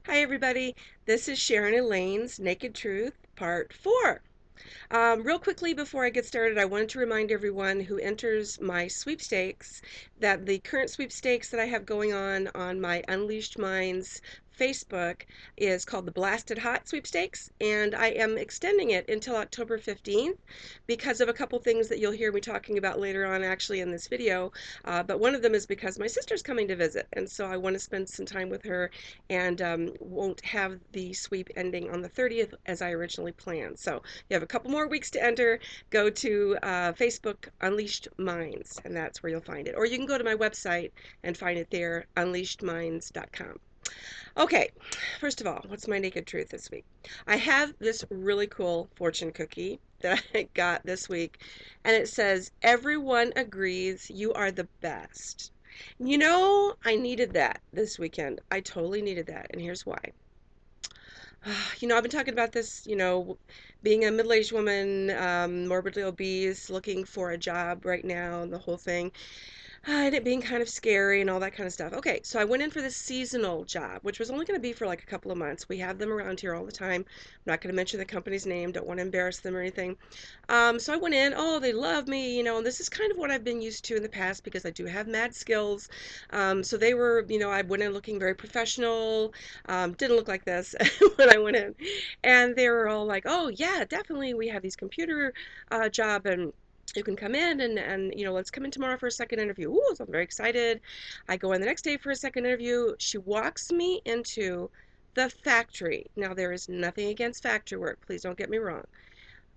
Hi, everybody. This is Sharon Elaine's Naked Truth, Part 4. Real quickly before I get started, I wanted to remind everyone who enters my sweepstakes that the current sweepstakes that I have going on my Unleashed Minds Facebook is called the Blasted Hot Sweepstakes, and I am extending it until October 15th because of a couple things that you'll hear me talking about later on actually in this video. But one of them is because my sister's coming to visit, and so I want to spend some time with her and won't have the sweep ending on the 30th as I originally planned. So you have a couple more weeks to enter. Go to Facebook Unleashed Minds, and that's where you'll find it. Or you can go to my website and find it there, unleashedminds.com. Okay, first of all, what's my naked truth this week? I have this really cool fortune cookie that I got this week, and it says, "Everyone agrees you are the best." I needed that this weekend. I totally needed that, and here's why. I've been talking about this, being a middle-aged woman, morbidly obese, looking for a job right now, and the whole thing. And it being kind of scary and all that kind of stuff. Okay, so I went in for this seasonal job, which was only going to be for like a couple of months. We have them around here all the time. I'm not going to mention the company's name, don't want to embarrass them or anything. So I went in, oh, they love me, and this is kind of what I've been used to in the past because I do have mad skills. So they were, I went in looking very professional, didn't look like this when I went in. And they were all like, oh, yeah, definitely, we have these computer job and you can come in and let's come in tomorrow for a second interview. Ooh, so I'm very excited. I go in the next day for a second interview. She walks me into the factory. Now, there is nothing against factory work. Please don't get me wrong.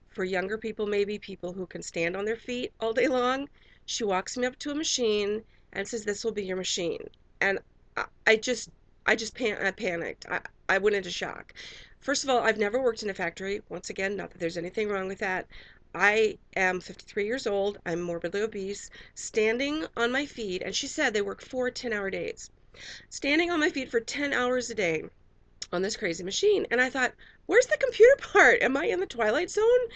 For younger people, maybe people who can stand on their feet all day long, she walks me up to a machine and says, "This will be your machine." And I panicked. I went into shock. First of all, I've never worked in a factory. Once again, not that there's anything wrong with that. I am 53 years old. I'm morbidly obese, standing on my feet, and she said they work 4 10-hour days. Standing on my feet for 10 hours a day on this crazy machine. And I thought, where's the computer part? Am I in the Twilight Zone?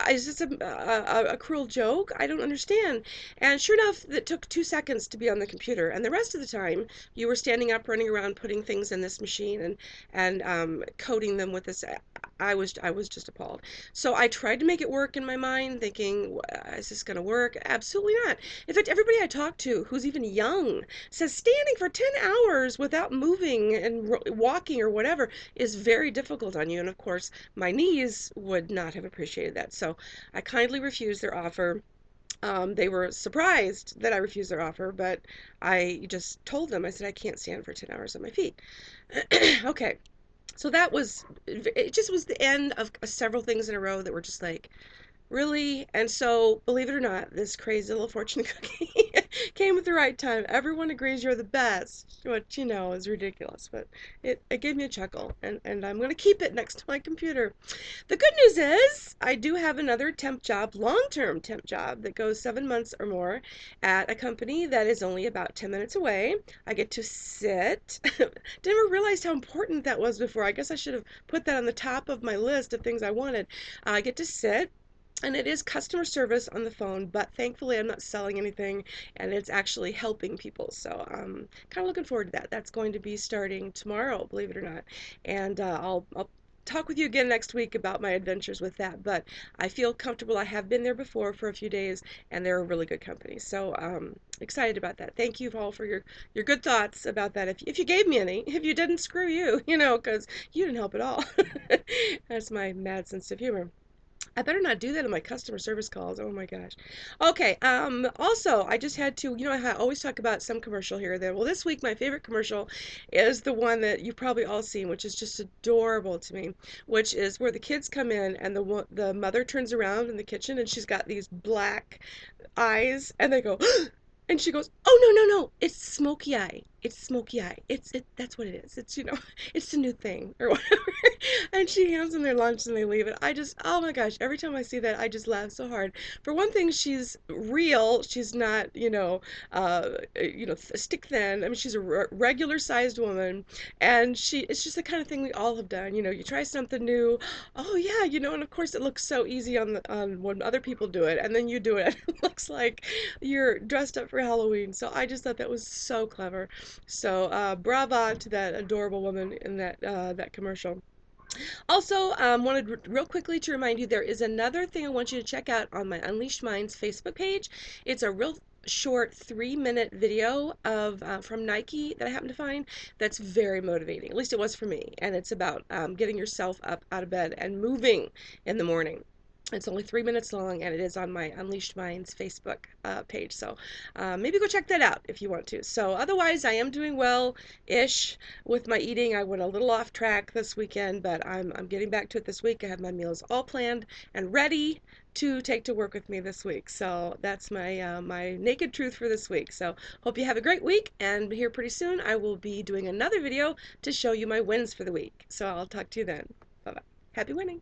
Is this a cruel joke? I don't understand. And sure enough, it took 2 seconds to be on the computer. And the rest of the time, you were standing up, running around, putting things in this machine and coding them with this. I was just appalled. So I tried to make it work in my mind, thinking, is this going to work? Absolutely not. In fact, everybody I talk to who's even young says standing for 10 hours without moving and walking or whatever is very difficult on you. And of course, my knees would not have appreciated that. So I kindly refused their offer. They were surprised that I refused their offer, but I just told them, I said, I can't stand for 10 hours on my feet. Okay. So it just was the end of several things in a row that were just like, really? And so, believe it or not, this crazy little fortune cookie came at the right time. Everyone agrees you're the best, which, is ridiculous, but it gave me a chuckle, and I'm going to keep it next to my computer. The good news is, I do have another temp job, long-term temp job, that goes 7 months or more at a company that is only about 10 minutes away. I get to sit. Didn't realize how important that was before. I guess I should have put that on the top of my list of things I wanted. I get to sit. And it is customer service on the phone, but thankfully I'm not selling anything and it's actually helping people. So I'm kind of looking forward to that. That's going to be starting tomorrow, believe it or not. And I'll talk with you again next week about my adventures with that. But I feel comfortable. I have been there before for a few days and they're a really good company. So excited about that. Thank you all for your good thoughts about that. If you gave me any, if you didn't, screw you, because you didn't help at all. That's my mad sense of humor. I better not do that in my customer service calls. Oh my gosh. Okay, also, I just had to, I always talk about some commercial here or there. Well, this week my favorite commercial is the one that you've probably all seen, which is just adorable to me, which is where the kids come in and the mother turns around in the kitchen and she's got these black eyes and they go, and she goes, "Oh, no, no, no, it's smoky eye. It's smoky eye. That's what it is. It's, it's the new thing or whatever." And she hands them their lunch and they leave it. Oh my gosh, every time I see that, I just laugh so hard. For one thing, she's real. She's not, stick thin. I mean, she's a regular sized woman, and it's just the kind of thing we all have done. You try something new. Oh yeah, and of course it looks so easy on when other people do it, and then you do it. It looks like you're dressed up for Halloween. So I just thought that was so clever. So brava to that adorable woman in that commercial. Also, wanted real quickly to remind you there is another thing I want you to check out on my Unleashed Minds Facebook page. It's a real short 3-minute video of from Nike that I happened to find that's very motivating. At least it was for me. And it's about getting yourself up out of bed and moving in the morning. It's only 3 minutes long, and it is on my Unleashed Minds Facebook page. So maybe go check that out if you want to. So otherwise, I am doing well-ish with my eating. I went a little off track this weekend, but I'm getting back to it this week. I have my meals all planned and ready to take to work with me this week. So that's my naked truth for this week. So hope you have a great week, and here pretty soon I will be doing another video to show you my wins for the week. So I'll talk to you then. Bye bye. Happy winning.